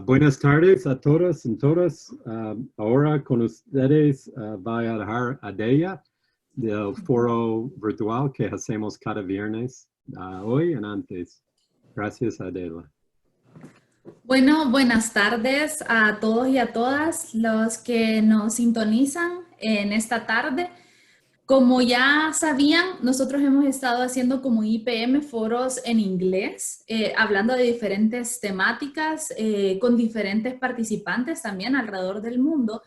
Buenas tardes a todos y todas. Ahora con ustedes va a dejar Adela del foro virtual que hacemos cada viernes, hoy y antes. Gracias, Adela. Bueno, buenas tardes a todos y a todas los que nos sintonizan en esta tarde. Como ya sabían, nosotros hemos estado haciendo como IPM foros en inglés, hablando de diferentes temáticas, con diferentes participantes también alrededor del mundo.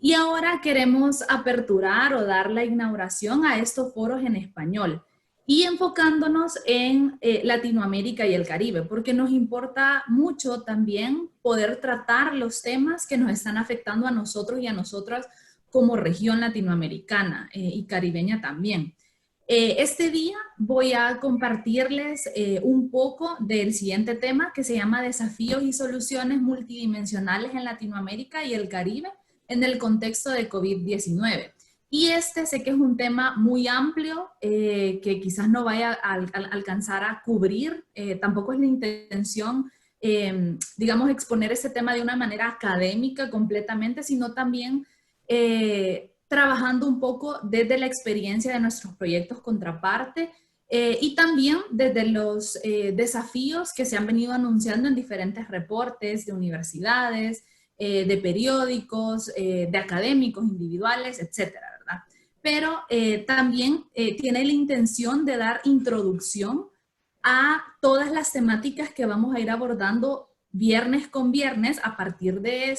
Y ahora queremos aperturar o dar la inauguración a estos foros en español y enfocándonos en Latinoamérica y el Caribe, porque nos importa mucho también poder tratar los temas que nos están afectando a nosotros y a nosotras como región latinoamericana y caribeña también. Este día voy a compartirles un poco del siguiente tema que se llama Desafíos y soluciones multidimensionales en Latinoamérica y el Caribe en el contexto de COVID-19. Y este sé que es un tema muy amplio que quizás no vaya a alcanzar a cubrir, tampoco es la intención, digamos, exponer este tema de una manera académica completamente, sino también trabajando un poco desde la experiencia de nuestros proyectos contraparte y también desde los desafíos que se han venido anunciando en diferentes reportes de universidades, de periódicos, de académicos individuales, etcétera, ¿verdad? Pero también tiene la intención de dar introducción a todas las temáticas que vamos a ir abordando viernes con viernes a partir de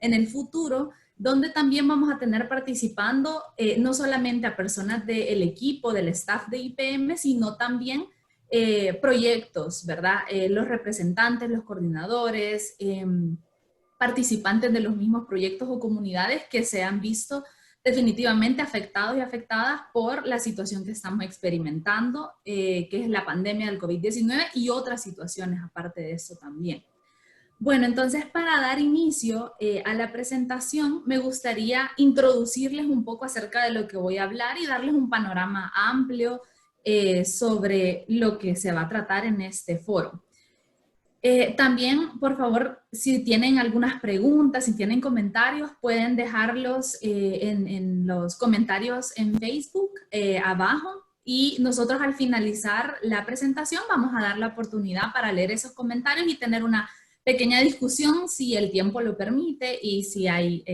en el futuro, donde también vamos a tener participando no solamente a personas del equipo, del staff de IPM, sino también proyectos, ¿verdad? Los representantes, los coordinadores, participantes de los mismos proyectos o comunidades que se han visto definitivamente afectados y afectadas por la situación que estamos experimentando, que es la pandemia del COVID-19 y otras situaciones aparte de eso también. Bueno, entonces para dar inicio a la presentación, me gustaría introducirles un poco acerca de lo que voy a hablar y darles un panorama amplio sobre lo que se va a tratar en este foro. También, por favor, si tienen algunas preguntas, si tienen comentarios, pueden dejarlos en los comentarios en Facebook abajo. Y nosotros al finalizar la presentación vamos a dar la oportunidad para leer esos comentarios y tener una pequeña discusión si el tiempo lo permite y si hay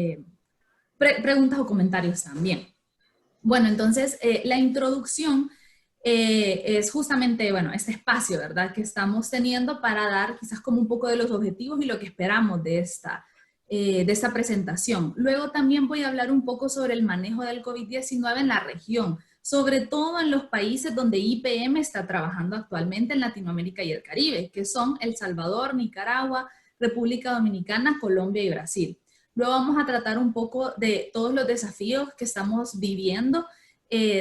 preguntas o comentarios también. Bueno, entonces la introducción es justamente, bueno, este espacio, ¿verdad?, que estamos teniendo para dar quizás como un poco de los objetivos y lo que esperamos de esta presentación. Luego también voy a hablar un poco sobre el manejo del COVID-19 en la región, sobre todo en los países donde IPM está trabajando actualmente en Latinoamérica y el Caribe, que son El Salvador, Nicaragua, República Dominicana, Colombia y Brasil. Luego vamos a tratar un poco de todos los desafíos que estamos viviendo,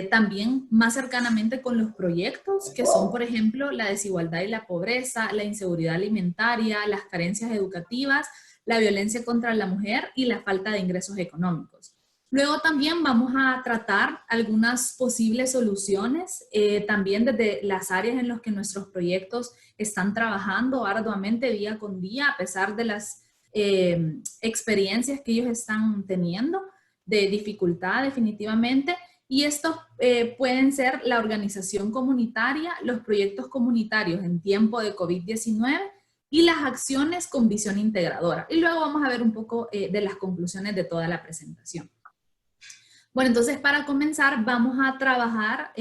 también más cercanamente con los proyectos, que son, por ejemplo, la desigualdad y la pobreza, la inseguridad alimentaria, las carencias educativas, la violencia contra la mujer y la falta de ingresos económicos. Luego también vamos a tratar algunas posibles soluciones, también desde las áreas en las que nuestros proyectos están trabajando arduamente día con día, a pesar de las experiencias que ellos están teniendo, de dificultad definitivamente. Y estos pueden ser la organización comunitaria, los proyectos comunitarios en tiempo de COVID-19 y las acciones con visión integradora. Y luego vamos a ver un poco de las conclusiones de toda la presentación. Bueno, entonces para comenzar vamos a trabajar,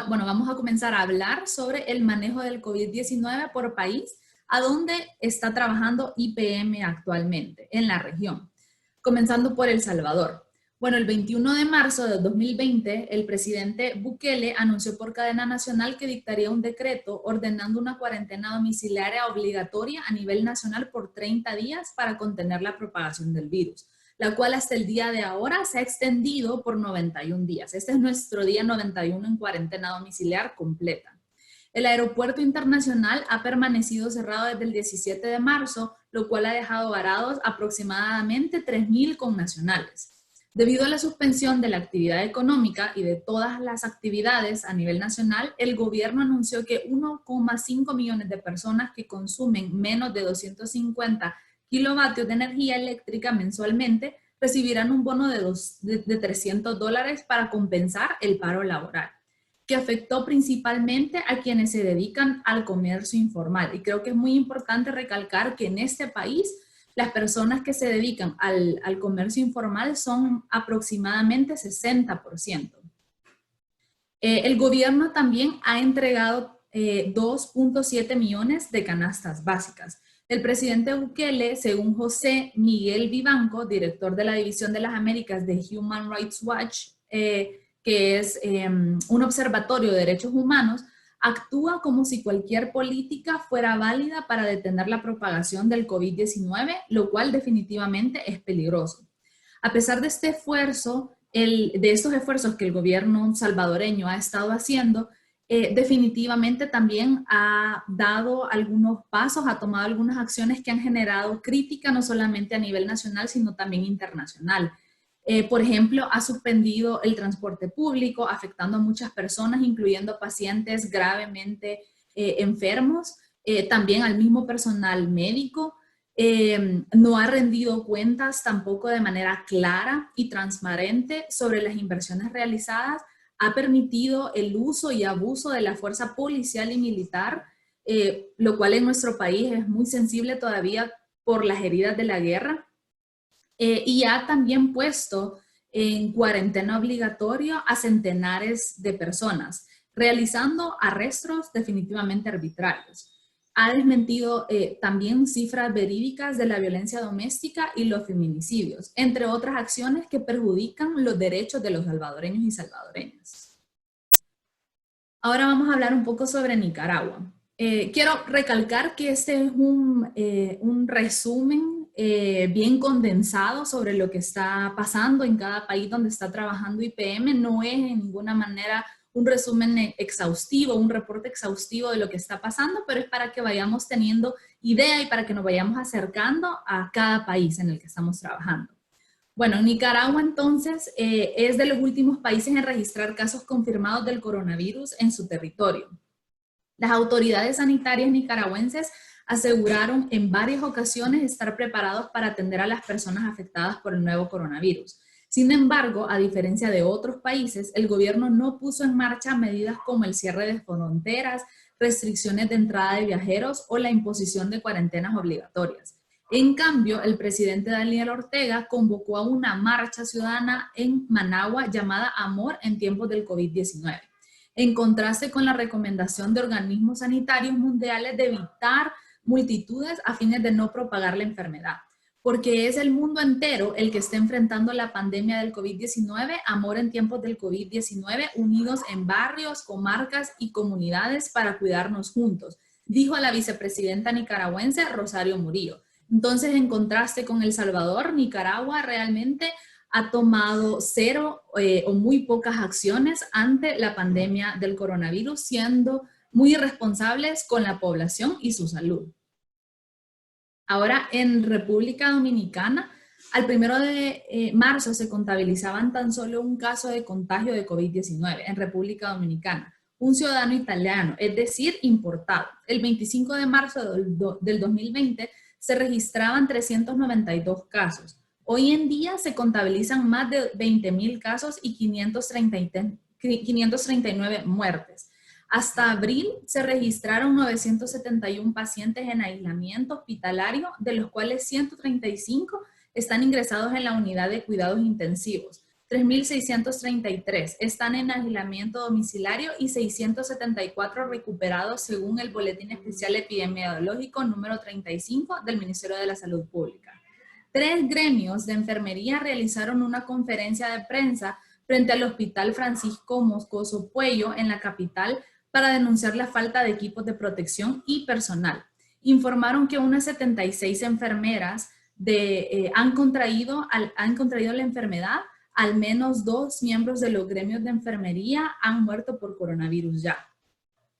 vamos a comenzar a hablar sobre el manejo del COVID-19 por país, a dónde está trabajando IPM actualmente en la región. Comenzando por El Salvador. Bueno, el 21 de marzo de 2020, el presidente Bukele anunció por cadena nacional que dictaría un decreto ordenando una cuarentena domiciliaria obligatoria a nivel nacional por 30 días para contener la propagación del virus, la cual hasta el día de ahora se ha extendido por 91 días. Este es nuestro día 91 en cuarentena domiciliar completa. El aeropuerto internacional ha permanecido cerrado desde el 17 de marzo, lo cual ha dejado varados aproximadamente 3.000 connacionales. Debido a la suspensión de la actividad económica y de todas las actividades a nivel nacional, el gobierno anunció que 1,5 millones de personas que consumen menos de 250 kilovatios de energía eléctrica mensualmente recibirán un bono de $300 para compensar el paro laboral, que afectó principalmente a quienes se dedican al comercio informal. Y creo que es muy importante recalcar que en este país las personas que se dedican al comercio informal son aproximadamente 60%. El gobierno también ha entregado 2.7 millones de canastas básicas. El presidente Bukele, según José Miguel Vivanco, director de la División de las Américas de Human Rights Watch, que es un observatorio de derechos humanos, actúa como si cualquier política fuera válida para detener la propagación del COVID-19, lo cual definitivamente es peligroso. A pesar de este esfuerzo, de estos esfuerzos que el gobierno salvadoreño ha estado haciendo, definitivamente también ha dado algunos pasos, ha tomado algunas acciones que han generado crítica no solamente a nivel nacional, sino también internacional. Por ejemplo, ha suspendido el transporte público, afectando a muchas personas, incluyendo pacientes gravemente enfermos, también al mismo personal médico. No ha rendido cuentas tampoco de manera clara y transparente sobre las inversiones realizadas, ha permitido el uso y abuso de la fuerza policial y militar, lo cual en nuestro país es muy sensible todavía por las heridas de la guerra. Y ha también puesto en cuarentena obligatoria a centenares de personas, realizando arrestos definitivamente arbitrarios. Ha desmentido también cifras verídicas de la violencia doméstica y los feminicidios, entre otras acciones que perjudican los derechos de los salvadoreños y salvadoreñas. Ahora vamos a hablar un poco sobre Nicaragua. Quiero recalcar que este es un resumen bien condensado sobre lo que está pasando en cada país donde está trabajando IPM. No es en ninguna manera un resumen exhaustivo, un reporte exhaustivo de lo que está pasando, pero es para que vayamos teniendo idea y para que nos vayamos acercando a cada país en el que estamos trabajando. Bueno, Nicaragua entonces es de los últimos países en registrar casos confirmados del coronavirus en su territorio. Las autoridades sanitarias nicaragüenses aseguraron en varias ocasiones estar preparados para atender a las personas afectadas por el nuevo coronavirus. Sin embargo, a diferencia de otros países, el gobierno no puso en marcha medidas como el cierre de fronteras, restricciones de entrada de viajeros o la imposición de cuarentenas obligatorias. En cambio, el presidente Daniel Ortega convocó a una marcha ciudadana en Managua llamada Amor en tiempos del COVID-19, en contraste con la recomendación de organismos sanitarios mundiales de evitar multitudes a fines de no propagar la enfermedad. Porque es el mundo entero el que está enfrentando la pandemia del COVID-19, Amor en tiempos del COVID-19, unidos en barrios, comarcas y comunidades para cuidarnos juntos, dijo la vicepresidenta nicaragüense Rosario Murillo. Entonces, en contraste con El Salvador, Nicaragua realmente ha tomado cero o muy pocas acciones ante la pandemia del coronavirus, siendo muy irresponsables con la población y su salud. Ahora, en República Dominicana, al 1 de marzo se contabilizaban tan solo un caso de contagio de COVID-19 en República Dominicana, un ciudadano italiano, es decir, importado. El 25 de marzo del 2020 se registraban 392 casos. Hoy en día se contabilizan más de 20,000 casos y 539 muertes. Hasta abril se registraron 971 pacientes en aislamiento hospitalario, de los cuales 135 están ingresados en la unidad de cuidados intensivos. 3.633 están en aislamiento domiciliario y 674 recuperados según el Boletín Especial Epidemiológico número 35 del Ministerio de la Salud Pública. 3 gremios de enfermería realizaron una conferencia de prensa frente al Hospital Francisco Moscoso Puello en la capital para denunciar la falta de equipos de protección y personal. Informaron que unas 76 enfermeras han contraído la enfermedad. Al menos 2 miembros de los gremios de enfermería han muerto por coronavirus ya.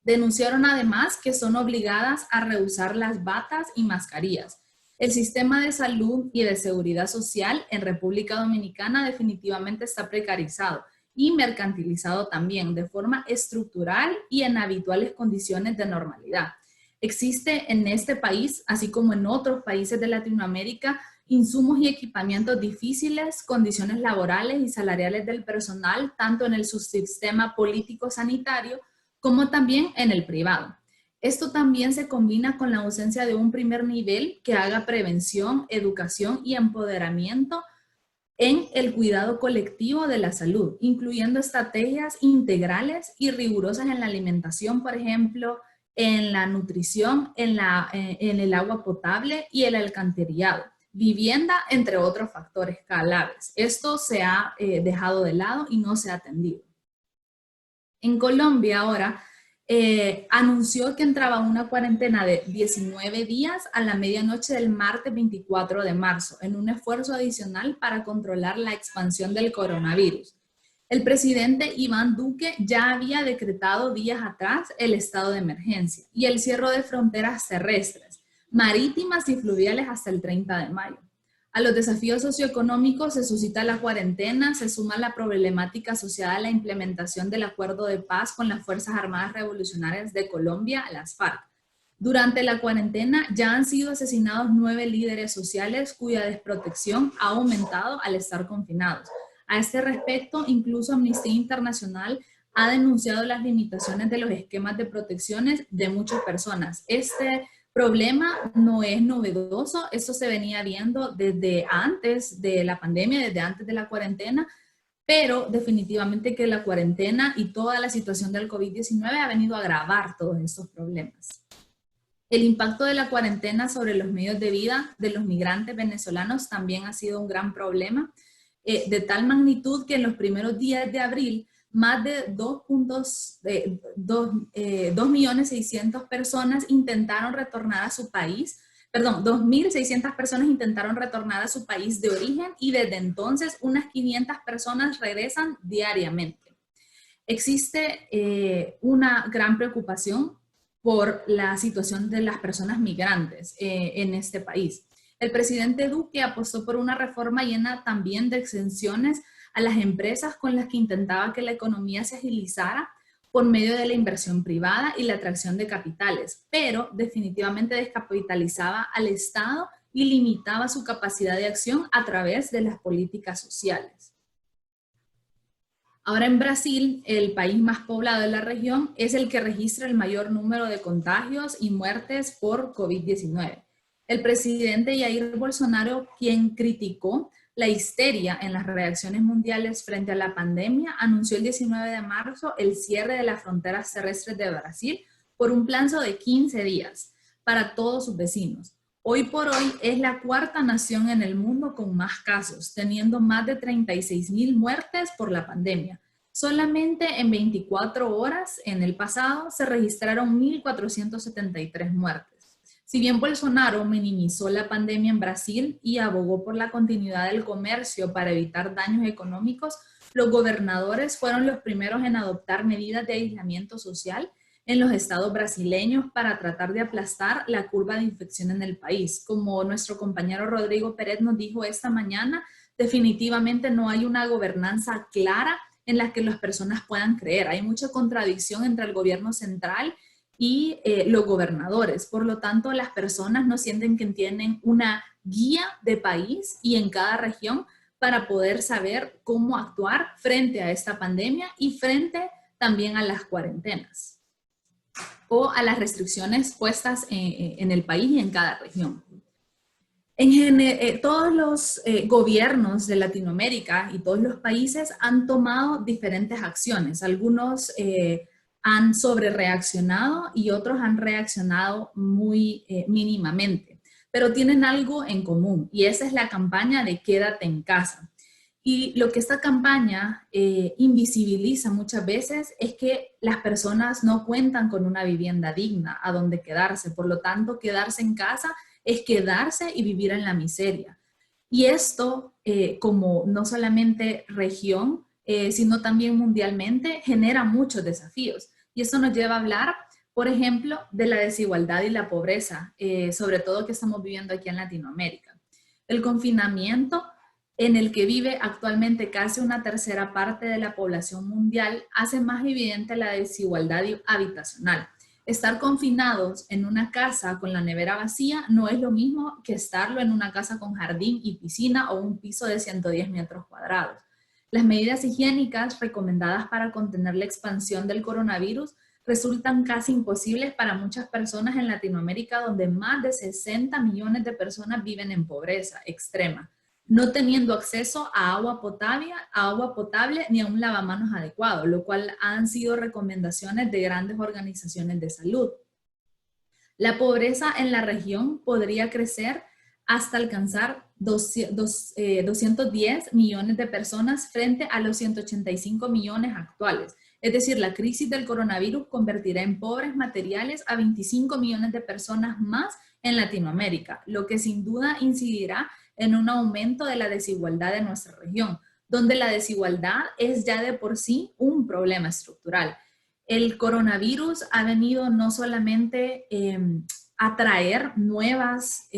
Denunciaron además que son obligadas a reusar las batas y mascarillas. El sistema de salud y de seguridad social en República Dominicana definitivamente está precarizado y mercantilizado también de forma estructural y en habituales condiciones de normalidad. Existe en este país, así como en otros países de Latinoamérica, insumos y equipamientos difíciles, condiciones laborales y salariales del personal, tanto en el subsistema político-sanitario como también en el privado. Esto también se combina con la ausencia de un primer nivel que haga prevención, educación y empoderamiento en el cuidado colectivo de la salud, incluyendo estrategias integrales y rigurosas en la alimentación, por ejemplo, en la nutrición, en el agua potable y el alcantarillado, vivienda, entre otros factores claves. Esto se ha dejado de lado y no se ha atendido. En Colombia ahora anunció que entraba una cuarentena de 19 días a la medianoche del martes 24 de marzo, en un esfuerzo adicional para controlar la expansión del coronavirus. El presidente Iván Duque ya había decretado días atrás el estado de emergencia y el cierre de fronteras terrestres, marítimas y fluviales hasta el 30 de mayo. A los desafíos socioeconómicos se suscita la cuarentena, se suma la problemática asociada a la implementación del acuerdo de paz con las Fuerzas Armadas Revolucionarias de Colombia, las FARC. Durante la cuarentena ya han sido asesinados 9 líderes sociales cuya desprotección ha aumentado al estar confinados. A este respecto, incluso Amnistía Internacional ha denunciado las limitaciones de los esquemas de protecciones de muchas personas. Este problema no es novedoso, esto se venía viendo desde antes de la pandemia, desde antes de la cuarentena, pero definitivamente que la cuarentena y toda la situación del COVID-19 ha venido a agravar todos estos problemas. El impacto de la cuarentena sobre los medios de vida de los migrantes venezolanos también ha sido un gran problema, de tal magnitud que en los primeros días de abril más de 2.600.000 personas intentaron retornar a su país, 2.600 personas intentaron retornar a su país de origen y desde entonces unas 500 personas regresan diariamente. Existe una gran preocupación por la situación de las personas migrantes en este país. El presidente Duque apostó por una reforma llena también de exenciones a las empresas con las que intentaba que la economía se agilizara por medio de la inversión privada y la atracción de capitales, pero definitivamente descapitalizaba al Estado y limitaba su capacidad de acción a través de las políticas sociales. Ahora en Brasil, el país más poblado de la región, es el que registra el mayor número de contagios y muertes por COVID-19. El presidente Jair Bolsonaro, quien criticó la histeria en las reacciones mundiales frente a la pandemia, anunció el 19 de marzo el cierre de las fronteras terrestres de Brasil por un plazo de 15 días para todos sus vecinos. Hoy por hoy es la cuarta nación en el mundo con más casos, teniendo más de 36.000 muertes por la pandemia. Solamente en 24 horas en el pasado se registraron 1.473 muertes. Si bien Bolsonaro minimizó la pandemia en Brasil y abogó por la continuidad del comercio para evitar daños económicos, los gobernadores fueron los primeros en adoptar medidas de aislamiento social en los estados brasileños para tratar de aplastar la curva de infección en el país. Como nuestro compañero Rodrigo Pérez nos dijo esta mañana, definitivamente no hay una gobernanza clara en la que las personas puedan creer. Hay mucha contradicción entre el gobierno central y los gobernadores. Por lo tanto, las personas no sienten que tienen una guía de país y en cada región para poder saber cómo actuar frente a esta pandemia y frente también a las cuarentenas o a las restricciones puestas en el país y en cada región. Todos los gobiernos de Latinoamérica y todos los países han tomado diferentes acciones. Algunos han sobrereaccionado y otros han reaccionado muy mínimamente, pero tienen algo en común y esa es la campaña de Quédate en casa. Y lo que esta campaña invisibiliza muchas veces es que las personas no cuentan con una vivienda digna a donde quedarse, por lo tanto quedarse en casa es quedarse y vivir en la miseria. Y esto, como no solamente región, sino también mundialmente, genera muchos desafíos. Y esto nos lleva a hablar, por ejemplo, de la desigualdad y la pobreza, sobre todo que estamos viviendo aquí en Latinoamérica. El confinamiento en el que vive actualmente casi una tercera parte de la población mundial hace más evidente la desigualdad habitacional. Estar confinados en una casa con la nevera vacía no es lo mismo que estarlo en una casa con jardín y piscina o un piso de 110 metros cuadrados. Las medidas higiénicas recomendadas para contener la expansión del coronavirus resultan casi imposibles para muchas personas en Latinoamérica, donde más de 60 millones de personas viven en pobreza extrema, no teniendo acceso a agua potable ni a un lavamanos adecuado, lo cual han sido recomendaciones de grandes organizaciones de salud. La pobreza en la región podría crecer hasta alcanzar 210 millones de personas frente a los 185 millones actuales. Es decir, la crisis del coronavirus convertirá en pobres materiales a 25 millones de personas más en Latinoamérica, lo que sin duda incidirá en un aumento de la desigualdad en nuestra región, donde la desigualdad es ya de por sí un problema estructural. El coronavirus ha venido no solamente a traer nuevas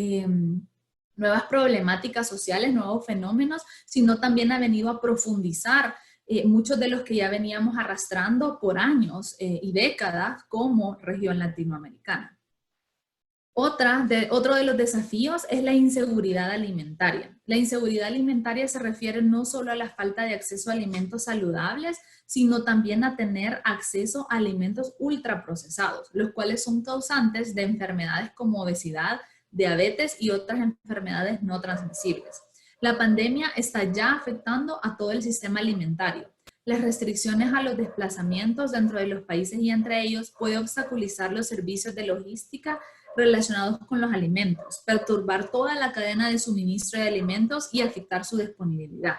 problemáticas sociales, nuevos fenómenos, sino también ha venido a profundizar muchos de los que ya veníamos arrastrando por años y décadas como región latinoamericana. Otro de los desafíos es la inseguridad alimentaria. La inseguridad alimentaria se refiere no solo a la falta de acceso a alimentos saludables, sino también a tener acceso a alimentos ultraprocesados, los cuales son causantes de enfermedades como obesidad, diabetes y otras enfermedades no transmisibles. La pandemia está ya afectando a todo el sistema alimentario. Las restricciones a los desplazamientos dentro de los países y entre ellos puede obstaculizar los servicios de logística relacionados con los alimentos, perturbar toda la cadena de suministro de alimentos y afectar su disponibilidad.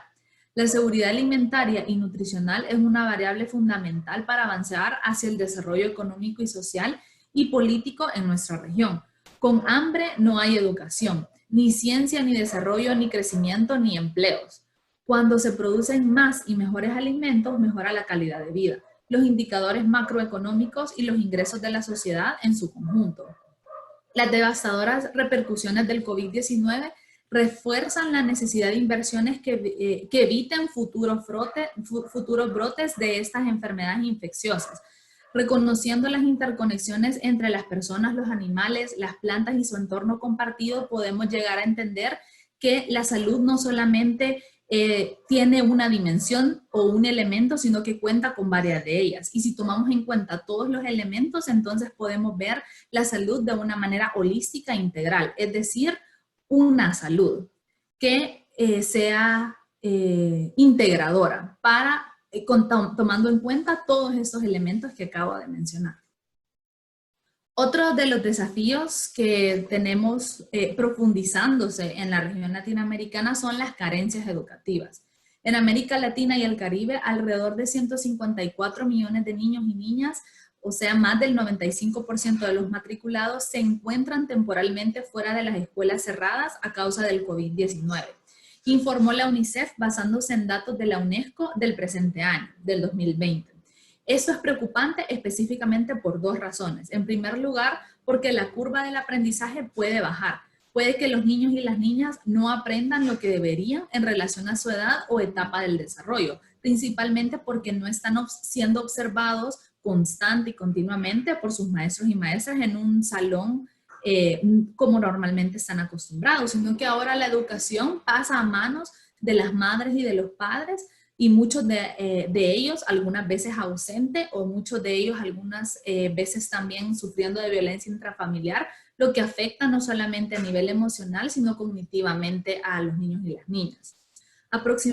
La seguridad alimentaria y nutricional es una variable fundamental para avanzar hacia el desarrollo económico y social y político en nuestra región. Con hambre no hay educación, ni ciencia, ni desarrollo, ni crecimiento, ni empleos. Cuando se producen más y mejores alimentos, mejora la calidad de vida, los indicadores macroeconómicos y los ingresos de la sociedad en su conjunto. Las devastadoras repercusiones del COVID-19 refuerzan la necesidad de inversiones que eviten futuros brotes de estas enfermedades infecciosas, reconociendo las interconexiones entre las personas, los animales, las plantas y su entorno compartido. Podemos llegar a entender que la salud no solamente tiene una dimensión o un elemento, sino que cuenta con varias de ellas. Y si tomamos en cuenta todos los elementos, entonces podemos ver la salud de una manera holística e integral, es decir, una salud que sea integradora para tomando en cuenta todos estos elementos que acabo de mencionar. Otro de los desafíos que tenemos profundizándose en la región latinoamericana son las carencias educativas. En América Latina y el Caribe, alrededor de 154 millones de niños y niñas, o sea, más del 95% de los matriculados, se encuentran temporalmente fuera de las escuelas cerradas a causa del COVID-19. Informó la UNICEF basándose en datos de la UNESCO del presente año, del 2020. Esto es preocupante específicamente por dos razones. En primer lugar, porque la curva del aprendizaje puede bajar. Puede que los niños y las niñas no aprendan lo que deberían en relación a su edad o etapa del desarrollo, principalmente porque no están siendo observados constante y continuamente por sus maestros y maestras en un salón como normalmente están acostumbrados, sino que ahora la educación pasa a manos de las madres y de los padres, y muchos de ellos algunas veces ausente o muchos de ellos algunas veces también sufriendo de violencia intrafamiliar, lo que afecta no solamente a nivel emocional, sino cognitivamente a los niños y las niñas.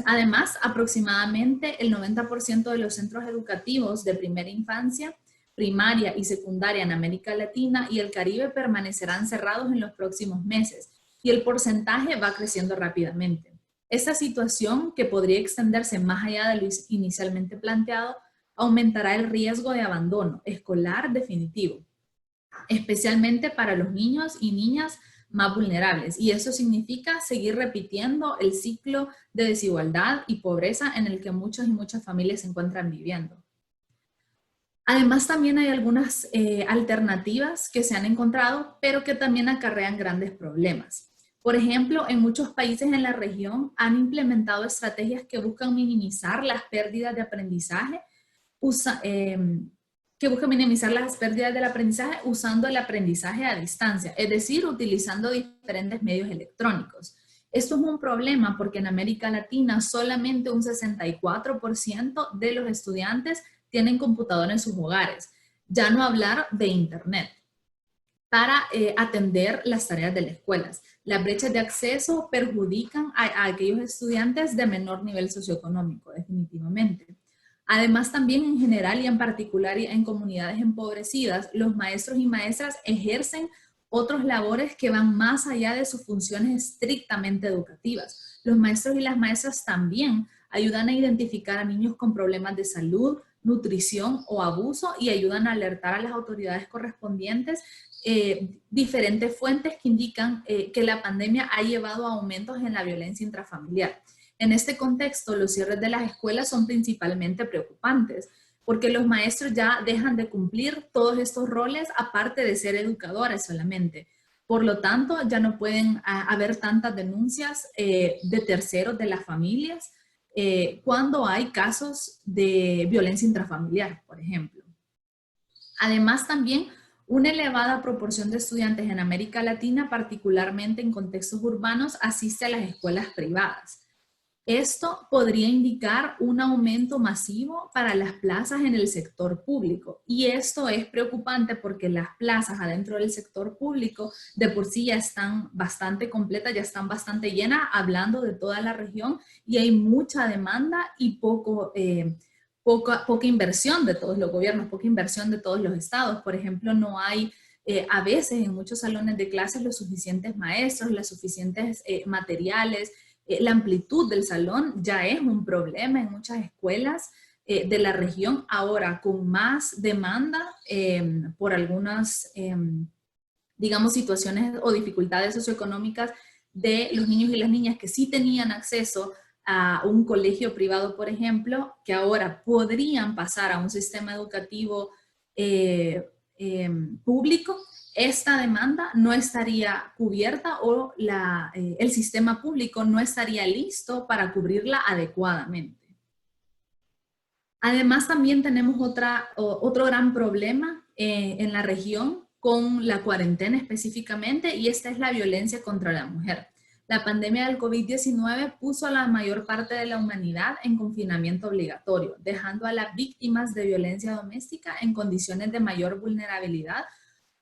Además, aproximadamente el 90% de los centros educativos de primera infancia, primaria y secundaria en América Latina y el Caribe permanecerán cerrados en los próximos meses, y el porcentaje va creciendo rápidamente. Esta situación, que podría extenderse más allá de lo inicialmente planteado, aumentará el riesgo de abandono escolar definitivo, especialmente para los niños y niñas más vulnerables. Y eso significa seguir repitiendo el ciclo de desigualdad y pobreza en el que muchos y muchas familias se encuentran viviendo. Además, también hay algunas alternativas que se han encontrado, pero que también acarrean grandes problemas. Por ejemplo, en muchos países en la región han implementado estrategias que buscan minimizar las pérdidas de aprendizaje que busca minimizar las pérdidas del aprendizaje usando el aprendizaje a distancia, es decir, utilizando diferentes medios electrónicos. Esto es un problema porque en América Latina solamente un 64% de los estudiantes tienen computadora en sus hogares, ya no hablar de internet, para atender las tareas de las escuelas. Las brechas de acceso perjudican a aquellos estudiantes de menor nivel socioeconómico, definitivamente. Además, también en general y en particular en comunidades empobrecidas, los maestros y maestras ejercen otros labores que van más allá de sus funciones estrictamente educativas. Los maestros y las maestras también ayudan a identificar a niños con problemas de salud, nutrición o abuso y ayudan a alertar a las autoridades correspondientes diferentes fuentes que indican que la pandemia ha llevado a aumentos en la violencia intrafamiliar. En este contexto, los cierres de las escuelas son principalmente preocupantes, porque los maestros ya dejan de cumplir todos estos roles, aparte de ser educadores solamente. Por lo tanto, ya no pueden haber tantas denuncias de terceros, de las familias, cuando hay casos de violencia intrafamiliar, por ejemplo. Además, también una elevada proporción de estudiantes en América Latina, particularmente en contextos urbanos, asiste a las escuelas privadas. Esto podría indicar un aumento masivo para las plazas en el sector público. Y esto es preocupante porque las plazas adentro del sector público de por sí ya están bastante completas, ya están bastante llenas, hablando de toda la región, y hay mucha demanda y poca inversión de todos los gobiernos, poca inversión de todos los estados. Por ejemplo, no hay a veces en muchos salones de clases los suficientes maestros, los suficientes materiales. La amplitud del salón ya es un problema en muchas escuelas de la región, ahora con más demanda por algunas, digamos, situaciones o dificultades socioeconómicas de los niños y las niñas que sí tenían acceso a un colegio privado, por ejemplo, que ahora podrían pasar a un sistema educativo público. Esta demanda no estaría cubierta o el sistema público no estaría listo para cubrirla adecuadamente. Además, también tenemos otro gran problema en la región con la cuarentena específicamente, y esta es la violencia contra la mujer. La pandemia del COVID-19 puso a la mayor parte de la humanidad en confinamiento obligatorio, dejando a las víctimas de violencia doméstica en condiciones de mayor vulnerabilidad,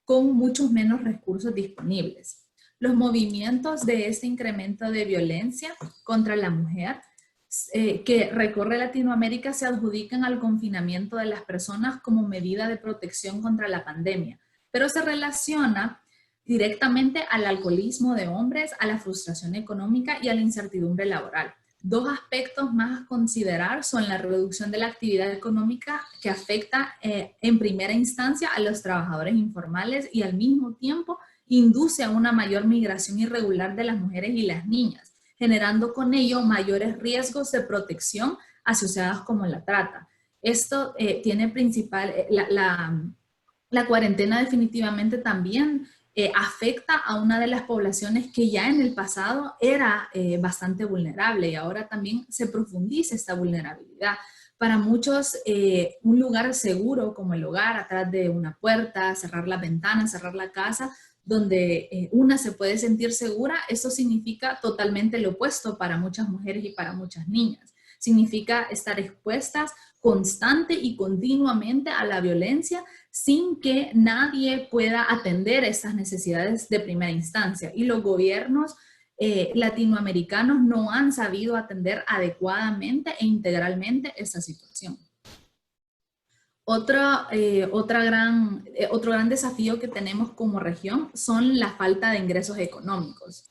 con muchos menos recursos disponibles. Los movimientos de este incremento de violencia contra la mujer que recorre Latinoamérica se adjudican al confinamiento de las personas como medida de protección contra la pandemia, pero se relaciona directamente al alcoholismo de hombres, a la frustración económica y a la incertidumbre laboral. Dos aspectos más a considerar son la reducción de la actividad económica, que afecta en primera instancia a los trabajadores informales y al mismo tiempo induce a una mayor migración irregular de las mujeres y las niñas, generando con ello mayores riesgos de protección asociados como la trata. Esto tiene la cuarentena definitivamente también afecta a una de las poblaciones que ya en el pasado era bastante vulnerable, y ahora también se profundiza esta vulnerabilidad. Para muchos, un lugar seguro como el hogar, atrás de una puerta, cerrar las ventanas, cerrar la casa, donde una se puede sentir segura, eso significa totalmente lo opuesto para muchas mujeres y para muchas niñas. Significa estar expuestas constante y continuamente a la violencia sin que nadie pueda atender esas necesidades de primera instancia. Y los gobiernos latinoamericanos no han sabido atender adecuadamente e integralmente esa situación. Otro gran desafío que tenemos como región son la falta de ingresos económicos.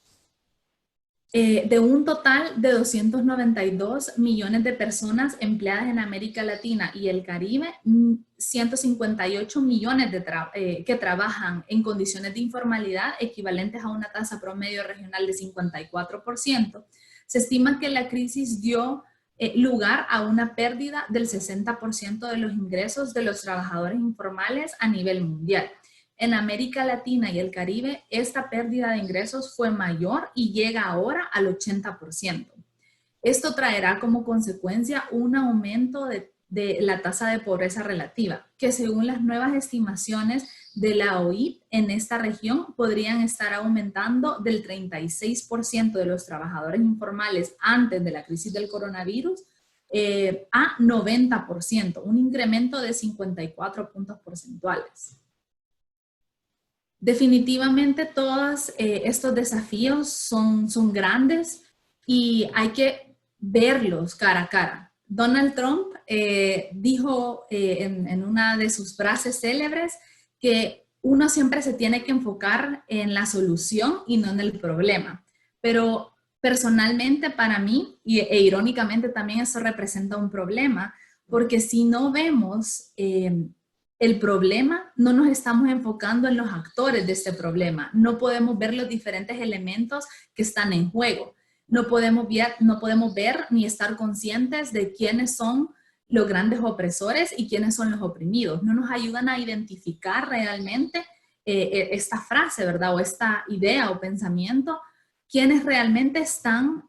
De un total de 292 millones de personas empleadas en América Latina y el Caribe, 158 millones que trabajan en condiciones de informalidad equivalentes a una tasa promedio regional de 54%, se estima que la crisis dio lugar a una pérdida del 60% de los ingresos de los trabajadores informales a nivel mundial. En América Latina y el Caribe, esta pérdida de ingresos fue mayor y llega ahora al 80%. Esto traerá como consecuencia un aumento de de la tasa de pobreza relativa, que según las nuevas estimaciones de la OIT en esta región podrían estar aumentando del 36% de los trabajadores informales antes de la crisis del coronavirus a 90%, un incremento de 54 puntos porcentuales. Definitivamente todos estos desafíos son grandes y hay que verlos cara a cara. Donald Trump dijo en una de sus frases célebres que uno siempre se tiene que enfocar en la solución y no en el problema. Pero personalmente para mí, e irónicamente también eso representa un problema, porque si no vemos el problema, no nos estamos enfocando en los actores de este problema. No podemos ver los diferentes elementos que están en juego. No podemos ver ni estar conscientes de quiénes son los grandes opresores y quiénes son los oprimidos. No nos ayudan a identificar realmente esta frase, ¿verdad? O esta idea o pensamiento, quiénes realmente están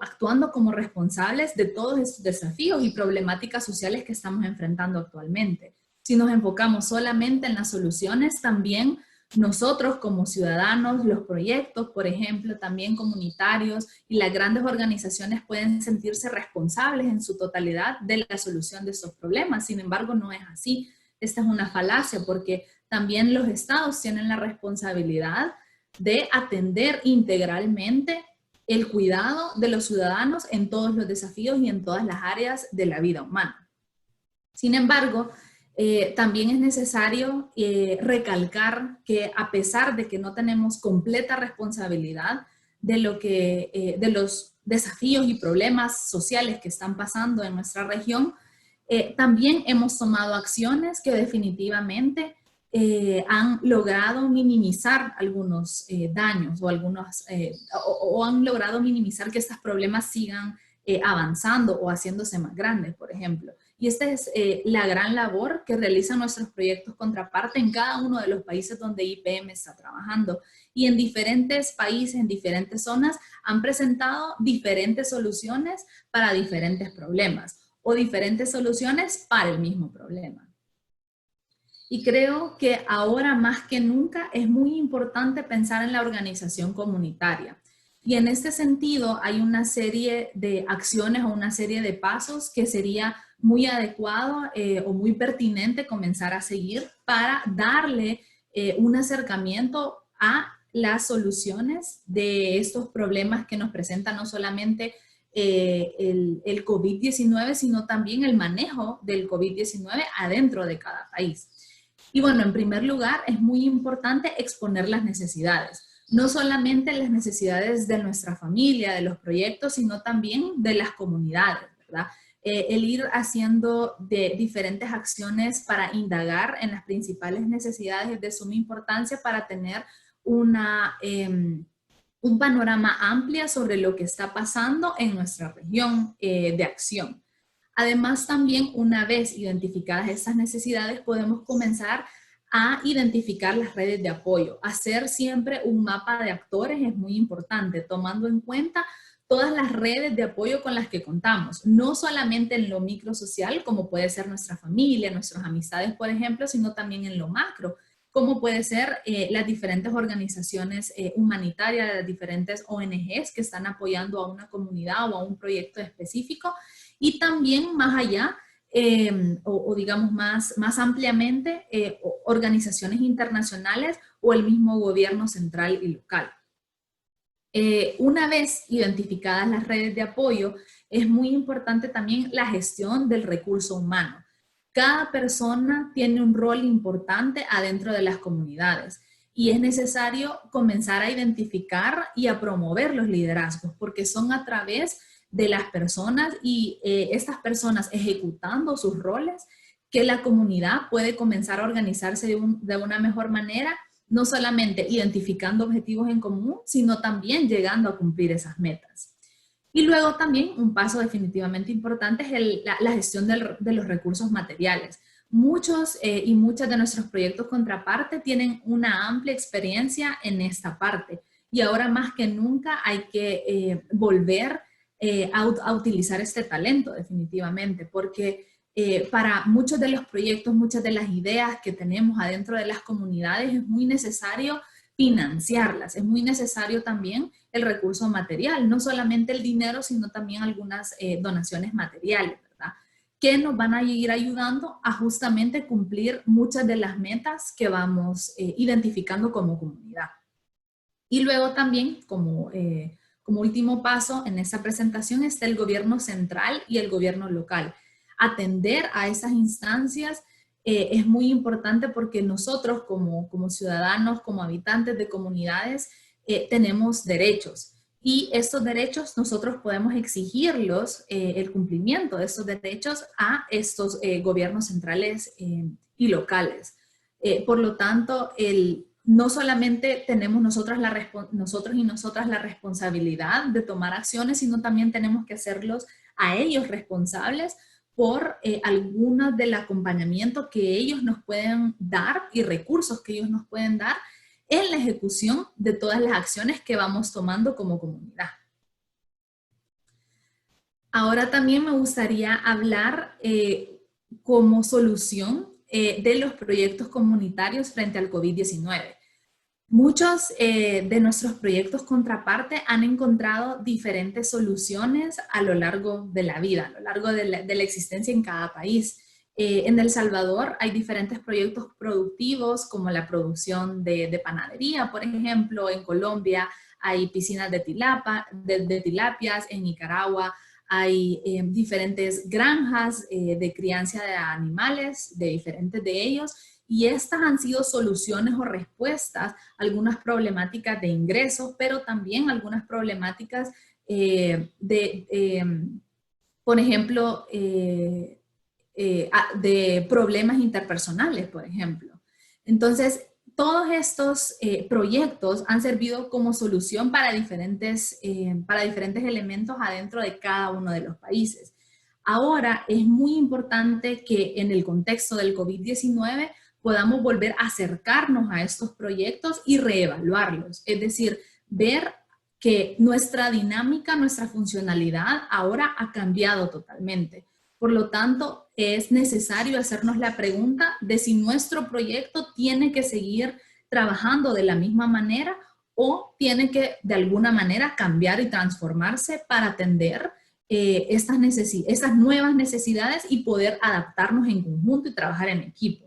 actuando como responsables de todos estos desafíos y problemáticas sociales que estamos enfrentando actualmente. Si nos enfocamos solamente en las soluciones, también nosotros como ciudadanos, los proyectos, por ejemplo, también comunitarios y las grandes organizaciones pueden sentirse responsables en su totalidad de la solución de estos problemas. Sin embargo, no es así. Esta es una falacia porque también los estados tienen la responsabilidad de atender integralmente el cuidado de los ciudadanos en todos los desafíos y en todas las áreas de la vida humana. Sin embargo, también es necesario recalcar que a pesar de que no tenemos completa responsabilidad de los desafíos y problemas sociales que están pasando en nuestra región, también hemos tomado acciones que definitivamente han logrado minimizar algunos daños o han logrado minimizar que estos problemas sigan avanzando o haciéndose más grandes, por ejemplo. Y esta es la gran labor que realizan nuestros proyectos Contraparte en cada uno de los países donde IPM está trabajando. Y en diferentes países, en diferentes zonas, han presentado diferentes soluciones para diferentes problemas o diferentes soluciones para el mismo problema. Y creo que ahora más que nunca es muy importante pensar en la organización comunitaria. Y en este sentido hay una serie de acciones o una serie de pasos que sería muy adecuado o muy pertinente comenzar a seguir para darle un acercamiento a las soluciones de estos problemas que nos presenta no solamente el COVID-19, sino también el manejo del COVID-19 adentro de cada país. Y bueno, en primer lugar, es muy importante exponer las necesidades. No solamente las necesidades de nuestra familia, de los proyectos, sino también de las comunidades, ¿verdad? El ir haciendo de diferentes acciones para indagar en las principales necesidades es de suma importancia para tener un panorama amplio sobre lo que está pasando en nuestra región de acción. Además, también una vez identificadas estas necesidades, podemos comenzar a identificar las redes de apoyo. Hacer siempre un mapa de actores es muy importante, tomando en cuenta todas las redes de apoyo con las que contamos, no solamente en lo microsocial, como puede ser nuestra familia, nuestras amistades, por ejemplo, sino también en lo macro, como puede ser las diferentes organizaciones humanitarias, las diferentes ONGs que están apoyando a una comunidad o a un proyecto específico, y también más allá, o digamos más ampliamente, organizaciones internacionales o el mismo gobierno central y local. Una vez identificadas las redes de apoyo, es muy importante también la gestión del recurso humano. Cada persona tiene un rol importante adentro de las comunidades y es necesario comenzar a identificar y a promover los liderazgos, porque son a través de las personas y estas personas ejecutando sus roles que la comunidad puede comenzar a organizarse de una mejor manera, no solamente identificando objetivos en común, sino también llegando a cumplir esas metas. Y luego también un paso definitivamente importante es la gestión de los recursos materiales. Muchos y muchas de nuestros proyectos Contraparte tienen una amplia experiencia en esta parte y ahora más que nunca hay que volver a utilizar este talento definitivamente, porque para muchos de los proyectos, muchas de las ideas que tenemos adentro de las comunidades es muy necesario financiarlas, es muy necesario también el recurso material, no solamente el dinero, sino también algunas donaciones materiales, ¿verdad? Que nos van a ir ayudando a justamente cumplir muchas de las metas que vamos identificando como comunidad. Y luego también, como último paso en esta presentación, está el gobierno central y el gobierno local. Atender a esas instancias es muy importante porque nosotros como ciudadanos, como habitantes de comunidades, tenemos derechos. Y estos derechos nosotros podemos exigirlos, el cumplimiento de estos derechos a estos gobiernos centrales y locales. Por lo tanto, no solamente tenemos nosotros y nosotras la responsabilidad de tomar acciones, sino también tenemos que hacerlos a ellos responsables por algunas del acompañamiento que ellos nos pueden dar y recursos que ellos nos pueden dar en la ejecución de todas las acciones que vamos tomando como comunidad. Ahora también me gustaría hablar como solución de los proyectos comunitarios frente al COVID-19. Muchos de nuestros proyectos contraparte han encontrado diferentes soluciones a lo largo de la vida, a lo largo de la existencia en cada país. En El Salvador hay diferentes proyectos productivos como la producción de panadería, por ejemplo. En Colombia hay piscinas de tilapias, en Nicaragua hay diferentes granjas de crianza de animales, de diferentes de ellos, y estas han sido soluciones o respuestas a algunas problemáticas de ingresos, pero también algunas problemáticas por ejemplo, de problemas interpersonales, por ejemplo. Entonces, todos estos proyectos han servido como solución para diferentes elementos adentro de cada uno de los países. Ahora es muy importante que en el contexto del COVID-19 podamos volver a acercarnos a estos proyectos y reevaluarlos. Es decir, ver que nuestra dinámica, nuestra funcionalidad ahora ha cambiado totalmente. Por lo tanto, es necesario hacernos la pregunta de si nuestro proyecto tiene que seguir trabajando de la misma manera o tiene que de alguna manera cambiar y transformarse para atender estas nuevas necesidades y poder adaptarnos en conjunto y trabajar en equipo.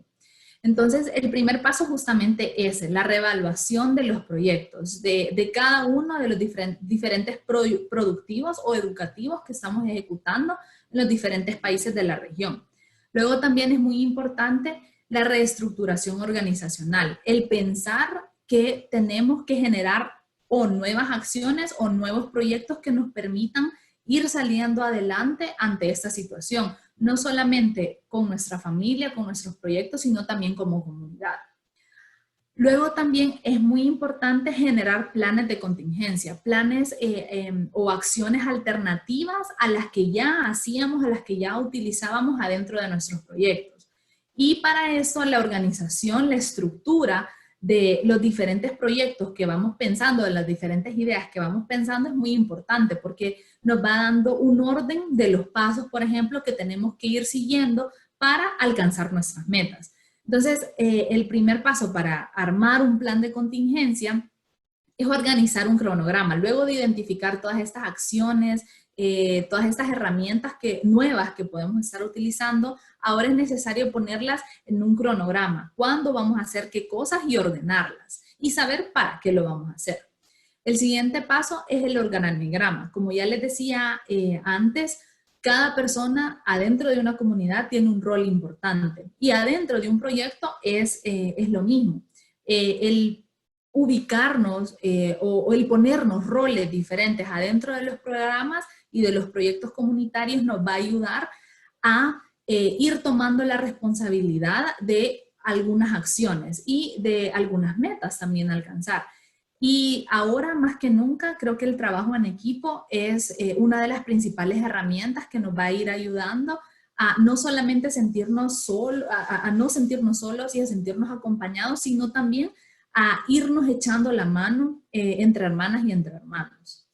Entonces, el primer paso justamente es la reevaluación de los proyectos, de cada uno de los diferentes productivos o educativos que estamos ejecutando en los diferentes países de la región. Luego también es muy importante la reestructuración organizacional, el pensar que tenemos que generar o nuevas acciones o nuevos proyectos que nos permitan ir saliendo adelante ante esta situación, no solamente con nuestra familia, con nuestros proyectos, sino también como comunidad. Luego también es muy importante generar planes de contingencia, planes o acciones alternativas a las que ya hacíamos, a las que ya utilizábamos adentro de nuestros proyectos. Y para eso la organización, la estructura de los diferentes proyectos que vamos pensando, de las diferentes ideas que vamos pensando es muy importante porque nos va dando un orden de los pasos, por ejemplo, que tenemos que ir siguiendo para alcanzar nuestras metas. Entonces, el primer paso para armar un plan de contingencia es organizar un cronograma. Luego de identificar todas estas acciones, todas estas herramientas nuevas que podemos estar utilizando, ahora es necesario ponerlas en un cronograma. ¿Cuándo vamos a hacer qué cosas y ordenarlas? Y saber para qué lo vamos a hacer. El siguiente paso es el organigrama. Como ya les decía antes, cada persona adentro de una comunidad tiene un rol importante y adentro de un proyecto es lo mismo. El ubicarnos o el ponernos roles diferentes adentro de los programas y de los proyectos comunitarios nos va a ayudar a ir tomando la responsabilidad de algunas acciones y de algunas metas también alcanzar. Y ahora más que nunca creo que el trabajo en equipo es una de las principales herramientas que nos va a ir ayudando a no solamente sentirnos a no sentirnos solos y a sentirnos acompañados, sino también a irnos echando la mano entre hermanas y entre hermanos.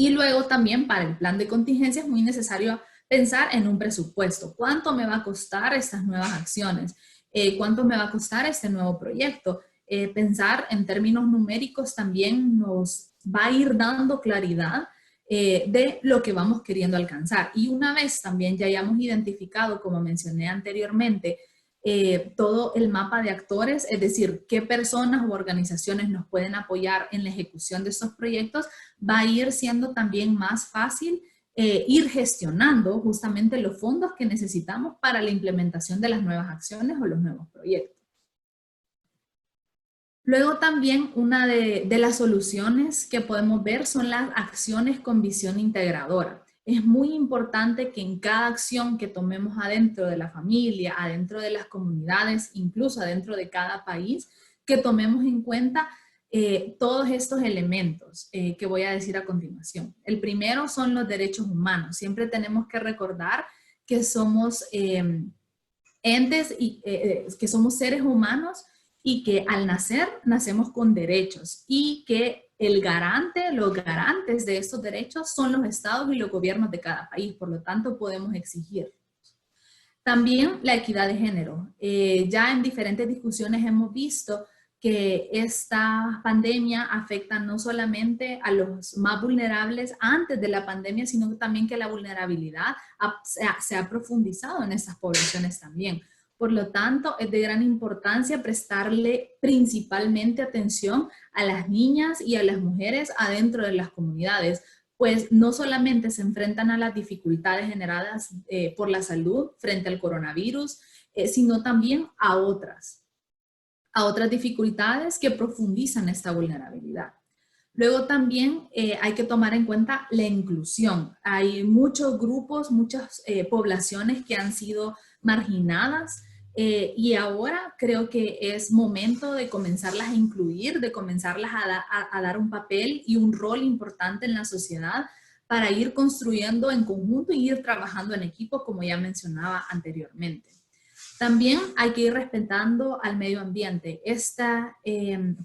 Y luego también para el plan de contingencia es muy necesario pensar en un presupuesto. ¿Cuánto me va a costar estas nuevas acciones? ¿Cuánto me va a costar este nuevo proyecto? Pensar en términos numéricos también nos va a ir dando claridad de lo que vamos queriendo alcanzar. Y una vez también ya hayamos identificado, como mencioné anteriormente, todo el mapa de actores, es decir, qué personas u organizaciones nos pueden apoyar en la ejecución de estos proyectos, va a ir siendo también más fácil ir gestionando justamente los fondos que necesitamos para la implementación de las nuevas acciones o los nuevos proyectos. Luego también una de las soluciones que podemos ver son las acciones con visión integradora. Es muy importante que en cada acción que tomemos adentro de la familia, adentro de las comunidades, incluso adentro de cada país, que tomemos en cuenta todos estos elementos que voy a decir a continuación. El primero son los derechos humanos. Siempre tenemos que recordar que somos entes y que somos seres humanos y que al nacer nacemos con derechos y que los garantes de estos derechos son los estados y los gobiernos de cada país, por lo tanto podemos exigir. También la equidad de género. Ya en diferentes discusiones hemos visto que esta pandemia afecta no solamente a los más vulnerables antes de la pandemia, sino también que la vulnerabilidad se ha profundizado en estas poblaciones también. Por lo tanto, es de gran importancia prestarle principalmente atención a las niñas y a las mujeres adentro de las comunidades, pues no solamente se enfrentan a las dificultades generadas por la salud frente al coronavirus, sino también a otras dificultades que profundizan esta vulnerabilidad. Luego también hay que tomar en cuenta la inclusión. Hay muchos grupos, muchas poblaciones que han sido marginadas y ahora creo que es momento de comenzarlas a incluir, de comenzarlas a dar un papel y un rol importante en la sociedad para ir construyendo en conjunto y ir trabajando en equipo, como ya mencionaba anteriormente. También hay que ir respetando al medio ambiente. Esta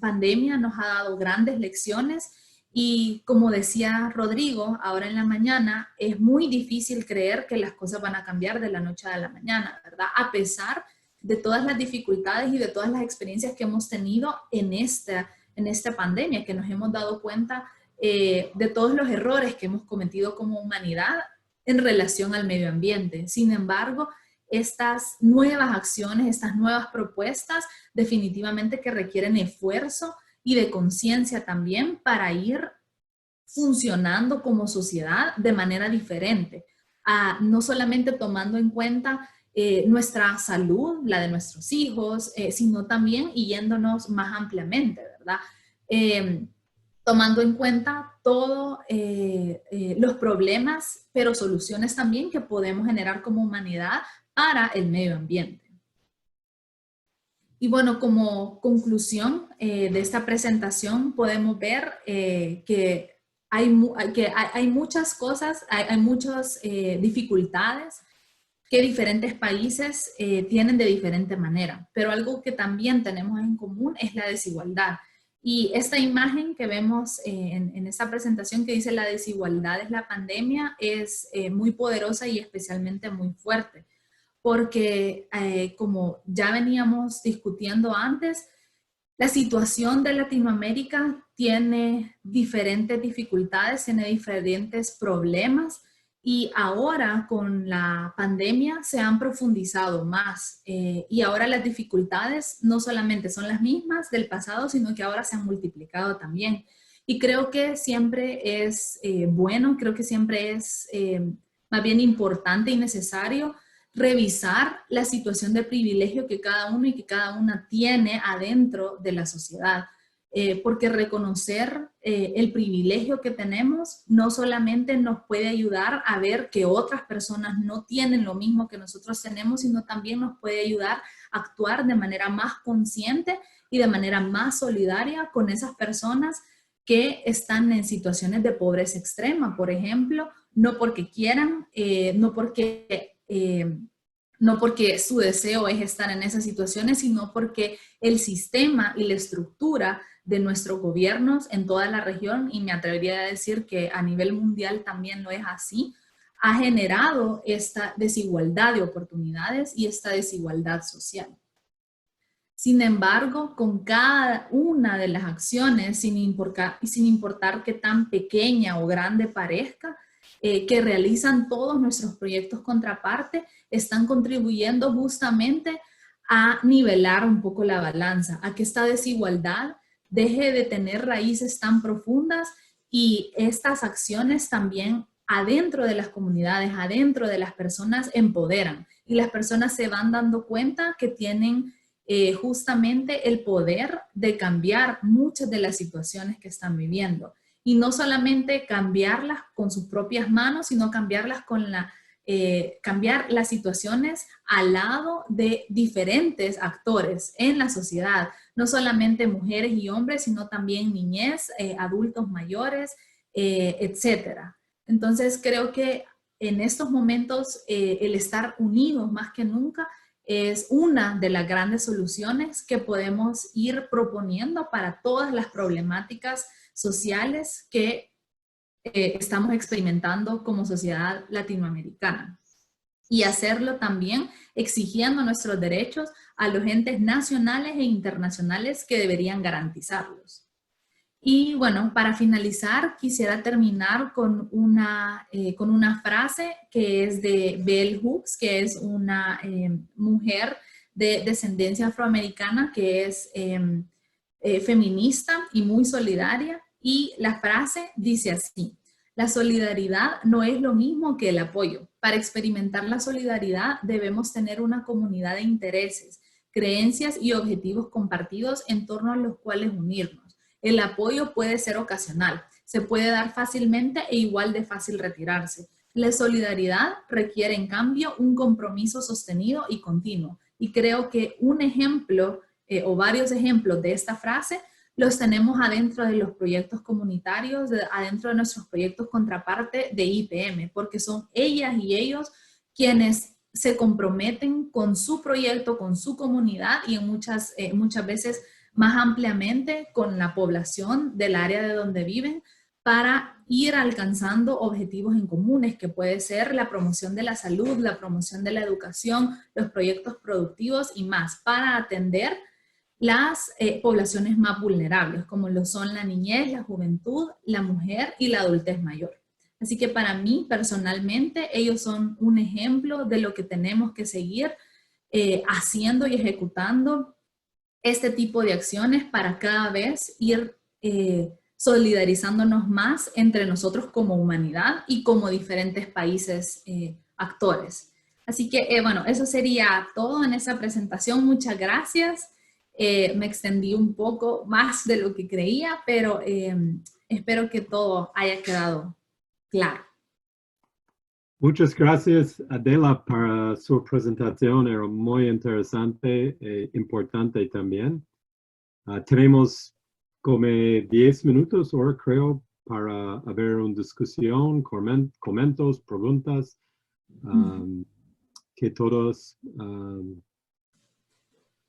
pandemia nos ha dado grandes lecciones y como decía Rodrigo ahora en la mañana, es muy difícil creer que las cosas van a cambiar de la noche a la mañana, ¿verdad? A pesar de todas las dificultades y de todas las experiencias que hemos tenido en esta pandemia, que nos hemos dado cuenta de todos los errores que hemos cometido como humanidad en relación al medio ambiente. Sin embargo, estas nuevas acciones, estas nuevas propuestas, definitivamente que requieren esfuerzo y de conciencia también para ir funcionando como sociedad de manera diferente, no solamente tomando en cuenta nuestra salud, la de nuestros hijos, sino también yéndonos más ampliamente, ¿verdad? Tomando en cuenta todos los problemas, pero soluciones también que podemos generar como humanidad para el medio ambiente. Y bueno, como conclusión de esta presentación podemos ver que hay muchas cosas, hay muchas dificultades que diferentes países tienen de diferente manera, pero algo que también tenemos en común es la desigualdad. Y esta imagen que vemos en esta presentación que dice la desigualdad es la pandemia es muy poderosa y especialmente muy fuerte, porque como ya veníamos discutiendo antes, la situación de Latinoamérica tiene diferentes dificultades, tiene diferentes problemas y ahora con la pandemia se han profundizado más y ahora las dificultades no solamente son las mismas del pasado, sino que ahora se han multiplicado también. Y creo que siempre es bueno, creo que siempre es más bien importante y necesario revisar la situación de privilegio que cada uno y que cada una tiene adentro de la sociedad. Porque reconocer el privilegio que tenemos no solamente nos puede ayudar a ver que otras personas no tienen lo mismo que nosotros tenemos, sino también nos puede ayudar a actuar de manera más consciente y de manera más solidaria con esas personas que están en situaciones de pobreza extrema, por ejemplo, no porque quieran, no porque su deseo es estar en esas situaciones, sino porque el sistema y la estructura de nuestros gobiernos en toda la región, y me atrevería a decir que a nivel mundial también lo es así, ha generado esta desigualdad de oportunidades y esta desigualdad social. Sin embargo, con cada una de las acciones, sin importar qué tan pequeña o grande parezca, que realizan todos nuestros proyectos contraparte, están contribuyendo justamente a nivelar un poco la balanza, a que esta desigualdad deje de tener raíces tan profundas, y estas acciones también adentro de las comunidades, adentro de las personas, empoderan, y las personas se van dando cuenta que tienen justamente el poder de cambiar muchas de las situaciones que están viviendo. Y no solamente cambiarlas con sus propias manos, sino cambiarlas cambiar las situaciones al lado de diferentes actores en la sociedad, no solamente mujeres y hombres, sino también niñez, adultos mayores, etcétera. Entonces creo que en estos momentos el estar unidos más que nunca es una de las grandes soluciones que podemos ir proponiendo para todas las problemáticas sociales que estamos experimentando como sociedad latinoamericana. Y hacerlo también exigiendo nuestros derechos a los entes nacionales e internacionales que deberían garantizarlos. Y bueno, para finalizar, quisiera terminar con una frase que es de Bell Hooks, que es una mujer de descendencia afroamericana que es feminista y muy solidaria. Y la frase dice así: la solidaridad no es lo mismo que el apoyo. Para experimentar la solidaridad debemos tener una comunidad de intereses, creencias y objetivos compartidos en torno a los cuales unirnos. El apoyo puede ser ocasional, se puede dar fácilmente e igual de fácil retirarse. La solidaridad requiere, en cambio, un compromiso sostenido y continuo. Y creo que un ejemplo o varios ejemplos de esta frase los tenemos adentro de los proyectos comunitarios, adentro de nuestros proyectos contraparte de IPM, porque son ellas y ellos quienes se comprometen con su proyecto, con su comunidad y en muchas veces más ampliamente con la población del área de donde viven, para ir alcanzando objetivos en comunes, que puede ser la promoción de la salud, la promoción de la educación, los proyectos productivos y más, para atender las poblaciones más vulnerables, como lo son la niñez, la juventud, la mujer y la adultez mayor. Así que para mí, personalmente, ellos son un ejemplo de lo que tenemos que seguir haciendo y ejecutando este tipo de acciones para cada vez ir solidarizándonos más entre nosotros como humanidad y como diferentes países actores. Así que, bueno, eso sería todo en esa presentación. Muchas gracias. Me extendí un poco más de lo que creía, pero espero que todo haya quedado claro. Muchas gracias, Adela, para su presentación. Era muy interesante e importante también. Tenemos como 10 minutos ahora, creo, para haber una discusión, comentarios, preguntas, que todos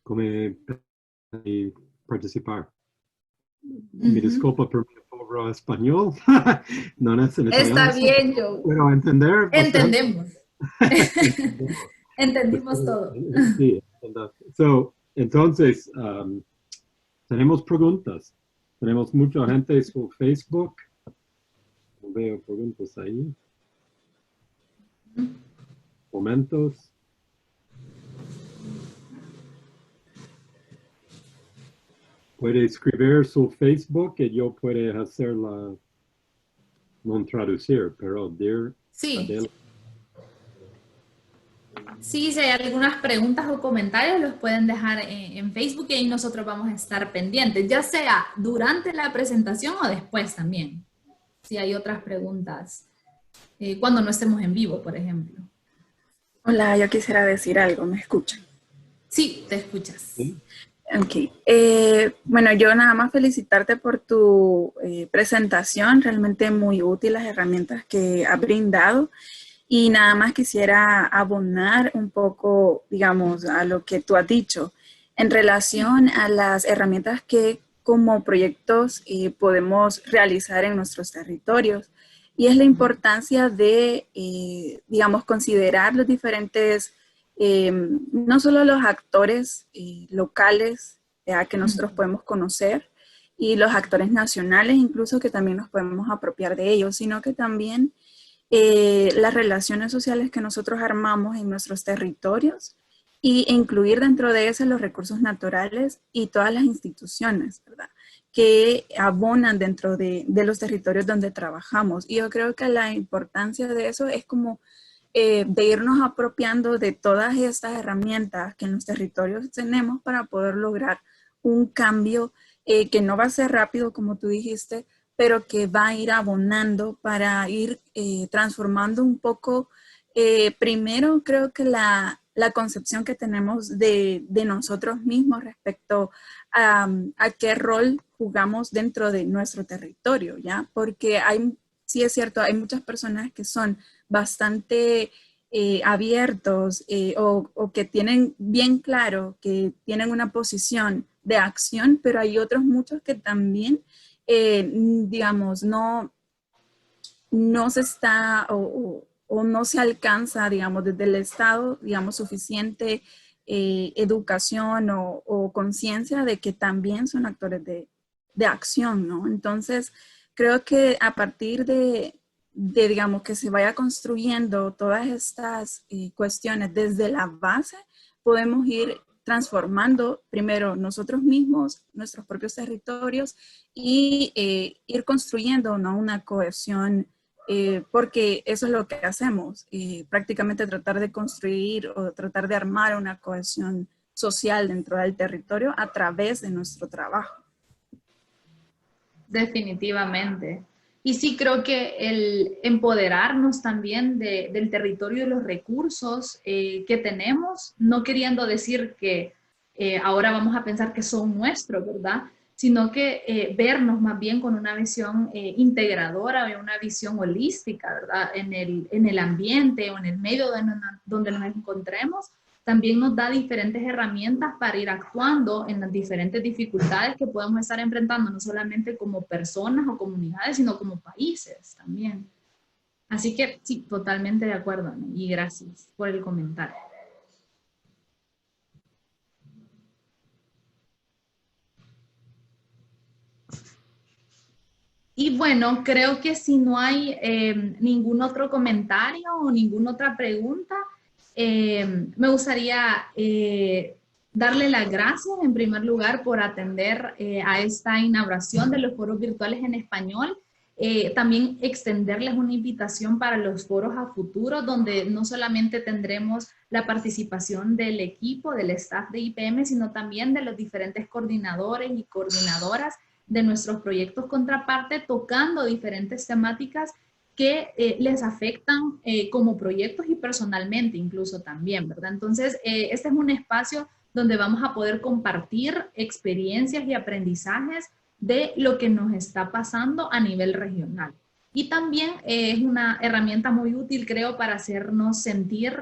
como participar. Mi disculpa por mi pobre español. No es en italiano. Está bien, Joe. Pero entender. Entendemos. Entendimos todo. Sí. Entonces, tenemos preguntas. Tenemos mucha gente por Facebook. Veo preguntas ahí. Momentos. Puede escribir su Facebook y yo puedo hacerla, no traducir, pero dear Sí. Adela. Sí, si hay algunas preguntas o comentarios, los pueden dejar en Facebook y ahí nosotros vamos a estar pendientes, ya sea durante la presentación o después también. Si hay otras preguntas, cuando no estemos en vivo, por ejemplo. Hola, yo quisiera decir algo, ¿me escuchan? Sí, te escuchas. ¿Sí? Ok. Bueno, yo nada más felicitarte por tu presentación, realmente muy útil las herramientas que has brindado. Y nada más quisiera abonar un poco, digamos, a lo que tú has dicho en relación a las herramientas que como proyectos podemos realizar en nuestros territorios. Y es la importancia de, digamos, considerar los diferentes, no solo los actores locales que nosotros podemos conocer, y los actores nacionales incluso que también nos podemos apropiar de ellos, sino que también las relaciones sociales que nosotros armamos en nuestros territorios e incluir dentro de eso los recursos naturales y todas las instituciones, ¿verdad?, que abonan dentro de los territorios donde trabajamos. Y yo creo que la importancia de eso es como de irnos apropiando de todas estas herramientas que en los territorios tenemos para poder lograr un cambio que no va a ser rápido, como tú dijiste, pero que va a ir abonando para ir transformando un poco, primero creo que la concepción que tenemos de nosotros mismos respecto a qué rol jugamos dentro de nuestro territorio, ¿ya? Porque sí es cierto, hay muchas personas que son bastante abiertos o que tienen bien claro que tienen una posición de acción, pero hay otros muchos que también, digamos, no se está o no se alcanza, digamos, desde el Estado, digamos, suficiente educación o conciencia de que también son actores de acción, ¿no? Entonces, creo que a partir de, digamos, que se vaya construyendo todas estas cuestiones desde la base, podemos ir transformando primero nosotros mismos, nuestros propios territorios y ir construyendo, ¿no?, una cohesión, porque eso es lo que hacemos, prácticamente tratar de construir o tratar de armar una cohesión social dentro del territorio a través de nuestro trabajo. Definitivamente. Y sí creo que el empoderarnos también del territorio y los recursos que tenemos, no queriendo decir que ahora vamos a pensar que son nuestros, ¿verdad?, sino que vernos más bien con una visión integradora, una visión holística, ¿verdad?, en el ambiente o en el medio donde nos encontremos, también nos da diferentes herramientas para ir actuando en las diferentes dificultades que podemos estar enfrentando, no solamente como personas o comunidades, sino como países también. Así que sí, totalmente de acuerdo, Ana, y gracias por el comentario. Y bueno, creo que si no hay ningún otro comentario o ninguna otra pregunta, me gustaría darle las gracias en primer lugar por atender a esta inauguración de los foros virtuales en español. También extenderles una invitación para los foros a futuro, donde no solamente tendremos la participación del equipo, del staff de IPM, sino también de los diferentes coordinadores y coordinadoras de nuestros proyectos Contraparte, tocando diferentes temáticas que les afectan como proyectos y personalmente incluso también, ¿verdad? Entonces, este es un espacio donde vamos a poder compartir experiencias y aprendizajes de lo que nos está pasando a nivel regional. Y también es una herramienta muy útil, creo, para hacernos sentir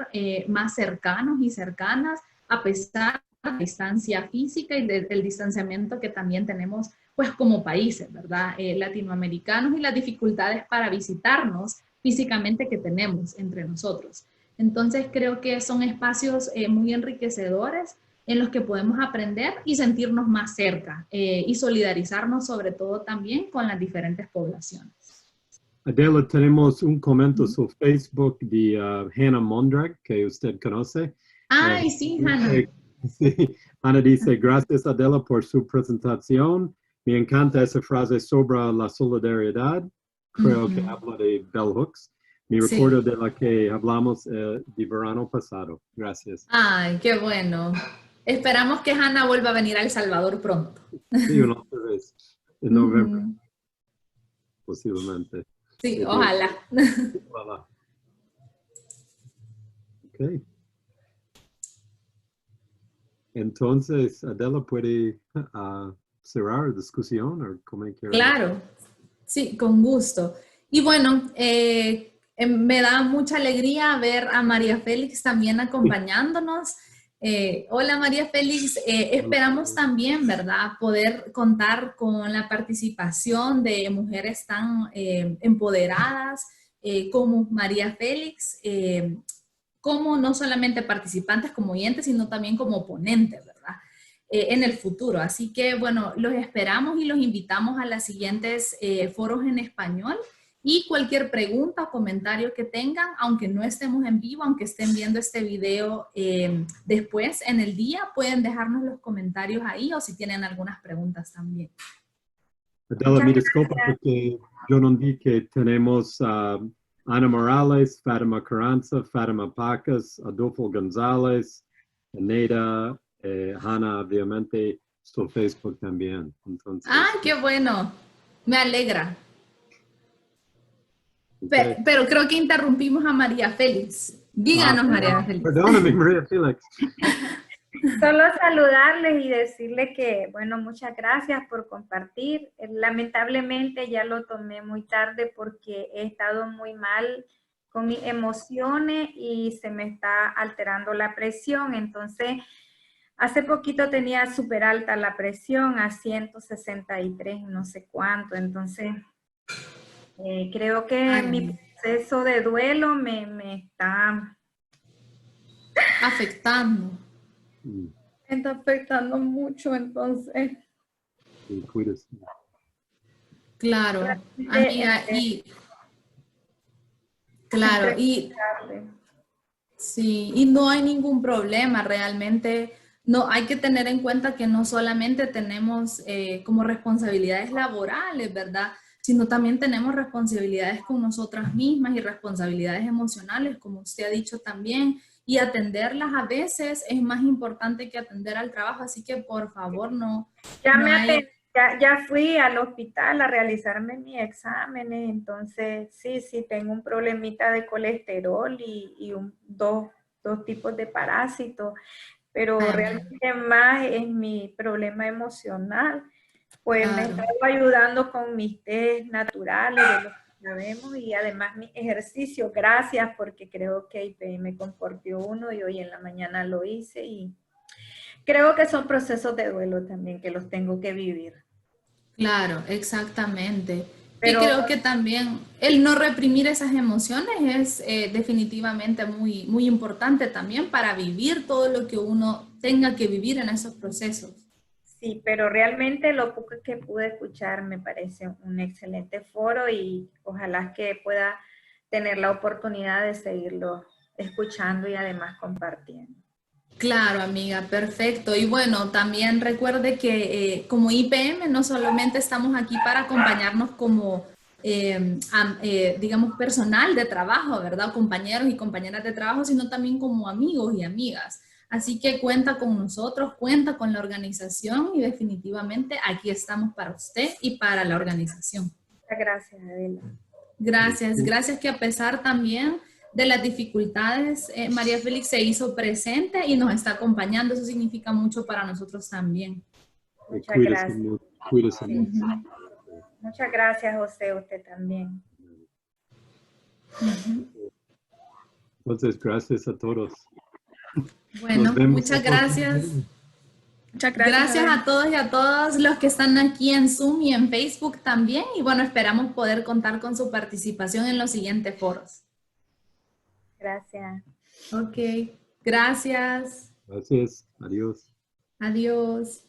más cercanos y cercanas, a pesar de la distancia física y del distanciamiento que también tenemos pues como países, ¿verdad?, latinoamericanos, y las dificultades para visitarnos físicamente que tenemos entre nosotros. Entonces creo que son espacios muy enriquecedores en los que podemos aprender y sentirnos más cerca y solidarizarnos sobre todo también con las diferentes poblaciones. Adela, tenemos un comentario sobre Facebook de Hannah Mondrak, que usted conoce. Ay, sí, Hannah. Sí, Hannah dice, gracias Adela por su presentación. Me encanta esa frase sobre la solidaridad. Creo que habla de Bell Hooks. Me recuerdo de la que hablamos de verano pasado. Gracias. Ay, qué bueno. Esperamos que Hannah vuelva a venir a El Salvador pronto. Sí, una otra vez. En noviembre. Posiblemente. Sí, ojalá. Ojalá. Ok. Entonces, Adela, ¿puede cerrar la discusión o cómo quiera? Claro, sí, con gusto. Y bueno, me da mucha alegría ver a María Félix también acompañándonos. Hola María Félix, esperamos también, ¿verdad?, poder contar con la participación de mujeres tan empoderadas como María Félix, como no solamente participantes como oyentes, sino también como ponentes, ¿verdad?, en el futuro. Así que, bueno, los esperamos y los invitamos a los siguientes foros en español. Y cualquier pregunta o comentario que tengan, aunque no estemos en vivo, aunque estén viendo este video después en el día, pueden dejarnos los comentarios ahí o si tienen algunas preguntas también. Adela, mi disculpa porque yo no vi que tenemos Ana Morales, Fátima Carranza, Fátima Pacas, Adolfo González, Neida, Hanna, obviamente, su Facebook también. Entonces, ¡Ah, qué bueno! Me alegra. okay. Pero creo que interrumpimos a María Félix. Díganos, María Félix. Perdóname, María Félix. Solo saludarles y decirles que, bueno, muchas gracias por compartir. Lamentablemente ya lo tomé muy tarde porque he estado muy mal con mis emociones y se me está alterando la presión. Entonces, hace poquito tenía súper alta la presión a 163, no sé cuánto. Entonces, creo que mi proceso de duelo me está afectando. Me está afectando mucho, entonces. Cuídese. Claro, amiga, y claro, y sí, y no hay ningún problema realmente. No, hay que tener en cuenta que no solamente tenemos como responsabilidades laborales, ¿verdad?, sino también tenemos responsabilidades con nosotras mismas y responsabilidades emocionales, como usted ha dicho también, y atenderlas a veces es más importante que atender al trabajo, así que por favor no. Ya fui al hospital a realizarme mis exámenes, entonces sí, tengo un problemita de colesterol y dos tipos de parásitos, pero realmente más es mi problema emocional. Pues me he estado ayudando con mis test naturales, de lo que sabemos, y además mi ejercicio. Gracias, porque creo que IPM compartió uno y hoy en la mañana lo hice, y creo que son procesos de duelo también que los tengo que vivir. Claro, exactamente. Pero y creo que también el no reprimir esas emociones es definitivamente muy, muy importante también para vivir todo lo que uno tenga que vivir en esos procesos. Sí, pero realmente lo poco que pude escuchar me parece un excelente foro y ojalá que pueda tener la oportunidad de seguirlo escuchando y además compartiendo. Claro, amiga, perfecto. Y bueno, también recuerde que como IPM no solamente estamos aquí para acompañarnos como, digamos, personal de trabajo, ¿verdad? Compañeros y compañeras de trabajo, sino también como amigos y amigas. Así que cuenta con nosotros, cuenta con la organización y definitivamente aquí estamos para usted y para la organización. Muchas gracias, Adela. Gracias, gracias que a pesar también de las dificultades, María Félix se hizo presente y nos está acompañando. Eso significa mucho para nosotros también. Muchas gracias. Cuídese. Muchas gracias, José, usted también. Entonces, gracias a todos. Bueno, muchas gracias. Muchas gracias. Gracias a todos y a todas los que están aquí en Zoom y en Facebook también. Y bueno, esperamos poder contar con su participación en los siguientes foros. Gracias. Ok, gracias. Gracias. Adiós. Adiós.